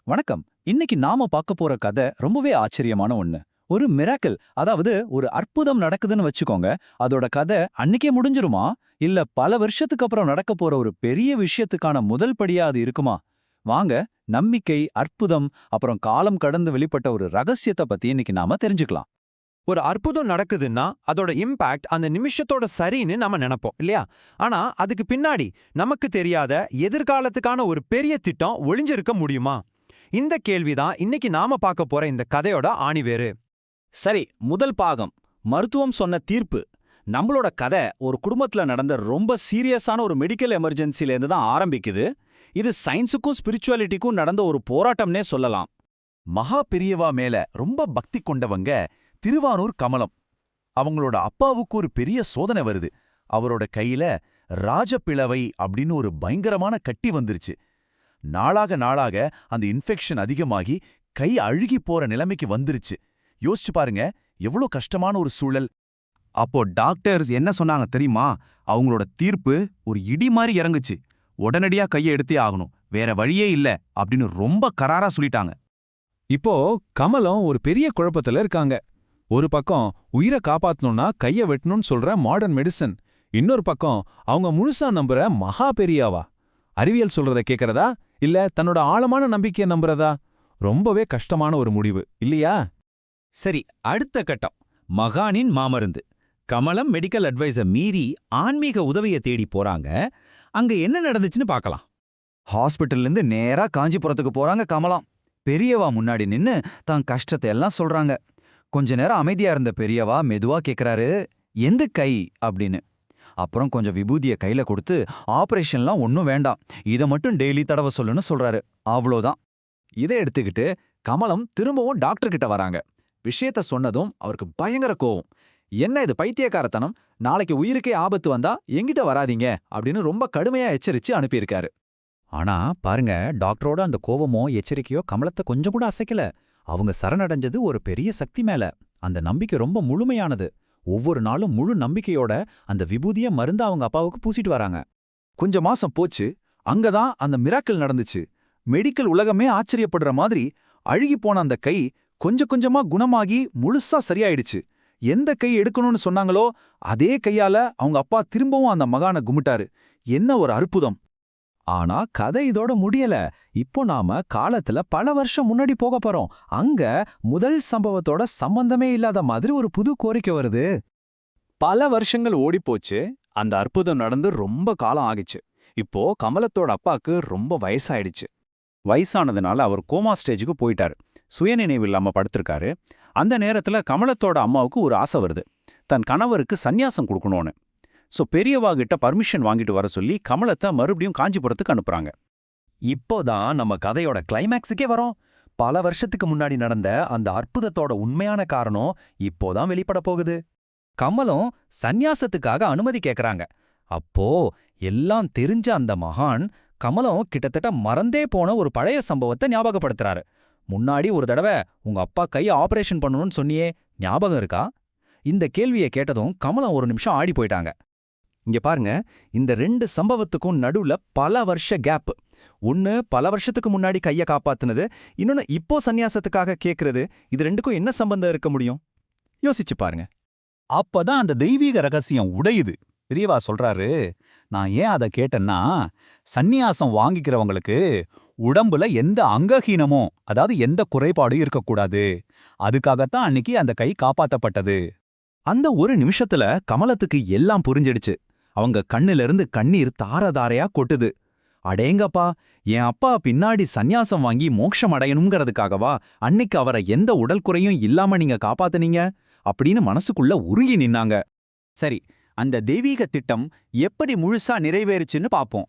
வணக்கம். இன்னைக்கு நாம பார்க்க போற கதை ரொம்பவே ஆச்சரியமான ஒண்ணு. ஒரு மிராக்கிள், அதாவது ஒரு அற்புதம் நடக்குதுன்னு வச்சுக்கோங்க. அதோட கதை அன்னைக்கே முடிஞ்சிருமா? இல்ல பல வருஷத்துக்கு அப்புறம் நடக்க போற ஒரு பெரிய விஷயத்துக்கான முதல் படியா அது இருக்குமா? வாங்க, நம்பிக்கை, அற்புதம், அப்புறம் காலம் கடந்து வெளிப்பட்ட ஒரு ரகசியத்தை பத்தி இன்னைக்கு நாம தெரிஞ்சுக்கலாம். ஒரு அற்புதம் நடக்குதுன்னா அதோட இம்பாக்ட் அந்த நிமிஷத்தோட சரின்னு நம்ம நினைப்போம் இல்லையா? ஆனா அதுக்கு பின்னாடி நமக்கு தெரியாத எதிர்காலத்துக்கான ஒரு பெரிய திட்டம் ஒளிஞ்சிருக்க முடியுமா? இந்த கேள்விதான் இன்னைக்கு நாம பார்க்க போற இந்த கதையோட ஆணிவேரு. சரி, முதல் பாகம், மருத்துவம் சொன்ன தீர்ப்பு. நம்மளோட கதை ஒரு குடும்பத்துல நடந்த ரொம்ப சீரியஸான ஒரு மெடிக்கல் எமர்ஜென்சிலேருந்து தான் ஆரம்பிக்குது. இது சயின்ஸுக்கும் ஸ்பிரிச்சுவாலிட்டிக்கும் நடந்த ஒரு போராட்டம்னே சொல்லலாம். மகா பெரியவா மேல ரொம்ப பக்தி கொண்டவங்க திருவாரூர் கமலம். அவங்களோட அப்பாவுக்கு ஒரு பெரிய சோதனை வருது. அவரோட கையில ராஜப்பிளவை அப்படின்னு ஒரு பயங்கரமான கட்டி வந்துருச்சு. நாளாக நாளாக அந்த இன்ஃபெக்ஷன் அதிகமாகி கை அழுகி போற நிலைமைக்கு வந்துருச்சு. யோசிச்சு பாருங்க, எவ்வளோ கஷ்டமான ஒரு சூழல். அப்போ டாக்டர்ஸ் என்ன சொன்னாங்க தெரியுமா? அவங்களோட தீர்ப்பு ஒரு இடி மாதிரி இறங்குச்சு. உடனடியா கையை எடுத்தே ஆகணும், வேற வழியே இல்ல அப்படின்னு ரொம்ப கராரா சொல்லிட்டாங்க. இப்போ கமலம் ஒரு பெரிய குழப்பத்துல இருக்காங்க. ஒரு பக்கம் உயிரை காப்பாத்தணும்னா கைய வெட்டணும்னு சொல்ற மாடர்ன் மெடிசன், இன்னொரு பக்கம் அவங்க முழுசா நம்புற மகா பெரியாவா. அறிவியல் சொல்றத கேக்குறதா இல்ல தன்னோட ஆழமான நம்பிக்கையை நம்புறதா? ரொம்பவே கஷ்டமான ஒரு முடிவு இல்லையா? சரி, அடுத்த கட்டம், மகானின் மாமருந்து. கமலம் மெடிக்கல் அட்வைஸை மீறி ஆன்மீக உதவியை தேடி போறாங்க. அங்க என்ன நடந்துச்சுன்னு பார்க்கலாம். ஹாஸ்பிட்டல்ல இருந்து நேரா காஞ்சிபுரத்துக்கு போறாங்க கமலம். பெரியவா முன்னாடி நின்னு தான் கஷ்டத்தை எல்லாம் சொல்றாங்க. கொஞ்ச நேரம் அமைதியா இருந்த பெரியவா மெதுவா கேக்குறாரு, எந்த கை அப்படின்னு. அப்புறம் கொஞ்சம் விபூதியை கையில கொடுத்து, ஆபரேஷன்லாம் ஒன்றும் வேண்டாம், இதை மட்டும் டெய்லி தடவை சொல்லுன்னு சொல்றாரு. அவ்வளோதான். இதை எடுத்துக்கிட்டு கமலம் திரும்பவும் டாக்டர் கிட்ட வராங்க. விஷயத்த சொன்னதும் அவருக்கு பயங்கர கோவம். என்ன இது பைத்தியக்காரத்தனம், நாளைக்கு உயிருக்கே ஆபத்து வந்தா எங்கிட்ட வராதீங்க அப்படின்னு ரொம்ப கடுமையா எச்சரிச்சு அனுப்பியிருக்காரு. ஆனா பாருங்க, டாக்டரோட அந்த கோவமோ எச்சரிக்கையோ கமலத்தை கொஞ்சம் கூட அசைக்கல. அவங்க சரணடைஞ்சது ஒரு பெரிய சக்தி மேல. அந்த நம்பிக்கை ரொம்ப முழுமையானது. ஒவ்வொரு நாளும் முழு நம்பிக்கையோட அந்த விபூதிய மருந்து அவங்க அப்பாவுக்கு பூசிட்டு வராங்க. கொஞ்ச மாசம் போச்சு. அங்கதான் அந்த மிராக்கிள் நடந்துச்சு. மெடிக்கல் உலகமே ஆச்சரியப்படுற மாதிரி அழுகிப்போன அந்த கை கொஞ்சம் கொஞ்சமா குணமாகி முழுசா சரியாயிடுச்சு. எந்த கை எடுக்கணும்னு சொன்னாங்களோ அதே கையால அவங்க அப்பா திரும்பவும் அந்த மகானை கும்பிட்டாரு. என்ன ஒரு அற்புதம்! ஆனா கதை இதோட முடியல. இப்போ நாம காலத்துல பல வருஷம் முன்னாடி போக போறோம். அங்க முதல் சம்பவத்தோட சம்பந்தமே இல்லாத மாதிரி ஒரு புது கோரிக்கை வருது. பல வருஷங்கள் ஓடிப்போச்சு. அந்த அற்புதம் நடந்து ரொம்ப காலம் ஆகிச்சு. இப்போ கமலத்தோட அப்பாக்கு ரொம்ப வயசாயிடுச்சு. வயசானதுனால அவர் கோமா ஸ்டேஜுக்கு போயிட்டாரு. சுயநினைவு இல்லாம படுத்திருக்காரு. அந்த நேரத்துல கமலத்தோட அம்மாவுக்கு ஒரு ஆசை வருது, தன் கணவருக்கு சந்நியாசம் கொடுக்கணும்னு. சோ பெரியவா கிட்ட பர்மிஷன் வாங்கிட்டு வர சொல்லி கமலத்தை மறுபடியும் காஞ்சிபுரத்துக்கு அனுப்புறாங்க. இப்போதான் நம்ம கதையோட கிளைமேக்ஸுக்கே வரோம். பல வருஷத்துக்கு முன்னாடி நடந்த அந்த அற்புதத்தோட உண்மையான காரணம் இப்போதான் வெளிப்பட போகுது. கமலம் சந்நியாசத்துக்காக அனுமதி கேக்குறாங்க. அப்போ எல்லாம் தெரிஞ்ச அந்த மகான் கமலம் கிட்டத்தட்ட மறந்தே போன ஒரு பழைய சம்பவத்தை ஞாபகப்படுத்துறாரு. முன்னாடி ஒரு தடவை உங்க அப்பா கையை ஆபரேஷன் பண்ணணும்னு சொன்னியே, ஞாபகம் இருக்கா? இந்த கேள்வியை கேட்டதும் கமலம் ஒரு நிமிஷம் ஆடி போயிட்டாங்க. இங்க பாருங்க, இந்த ரெண்டு சம்பவத்துக்கும் நடுவுல பல வருஷ கேப். ஒன்னு பல வருஷத்துக்கு முன்னாடி கைய காப்பாத்துனது, இன்னொன்னு இப்போ சந்நியாசத்துக்காக கேக்குறது. இது ரெண்டுக்கும் என்ன சம்பந்தம் இருக்க முடியும்? யோசிச்சு பாருங்க. அப்பதான் அந்த தெய்வீக ரகசியம் உடையுது. பெரியவா சொல்றாரு, நான் ஏன் அதை கேட்டேன்னா, சந்நியாசம் வாங்கிக்கிறவங்களுக்கு உடம்புல எந்த அங்கஹீனமோ, அதாவது எந்த குறைபாடும் இருக்கக்கூடாது. அதுக்காகத்தான் அன்னைக்கு அந்த கை காப்பாத்தப்பட்டது. அந்த ஒரு நிமிஷத்துல கமலத்துக்கு எல்லாம் புரிஞ்சிடுச்சு. அவங்க கண்ணிலிருந்து கண்ணீர் தாரதாரையா கொட்டுது. அடேங்கப்பா, என் அப்பா பின்னாடி சந்நியாசம் வாங்கி மோட்சம் அடையணுங்கிறதுக்காகவா அன்னைக்கு அவரை எந்த உடல் குறையும் இல்லாம நீங்க காப்பாத்துனீங்க அப்படின்னு மனசுக்குள்ள உருகி நின்னாங்க. சரி, அந்த தெய்வீக திட்டம் எப்படி முழுசா நிறைவேறுச்சுன்னு பாப்போம்.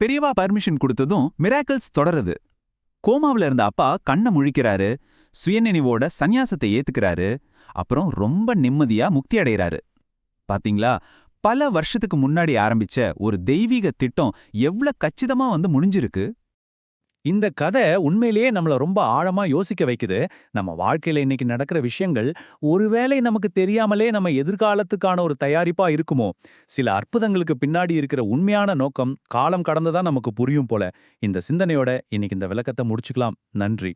பெரியவா பர்மிஷன் கொடுத்ததும் மிராக்கிள்ஸ் தொடருது. கோமாவுல இருந்த அப்பா கண்ணை முழிக்கிறாரு, சுயநினைவோட சந்நியாசத்தை ஏத்துக்கிறாரு. அப்புறம் ரொம்ப நிம்மதியா முக்தி அடைகிறாரு. பாத்தீங்களா, பல வருஷத்துக்கு முன்னாடி ஆரம்பிச்ச ஒரு தெய்வீக திட்டம் எவ்வளவு கச்சிதமா முடிஞ்சிருக்கு. இந்த கதை உண்மையிலேயே நம்மள ரொம்ப ஆழமா யோசிக்க வைக்குது. நம்ம வாழ்க்கையில இன்னைக்கு நடக்கிற விஷயங்கள் ஒருவேளை நமக்கு தெரியாமலே நம்ம எதிர்காலத்துக்கான ஒரு தயாரிப்பா இருக்குமோ? சில அற்புதங்களுக்கு பின்னாடி இருக்கிற உண்மையான நோக்கம் காலம் கடந்துதான் நமக்கு புரியும் போல. இந்த சிந்தனையோட இன்னைக்கு இந்த விளக்கத்தை முடிச்சுக்கலாம். நன்றி.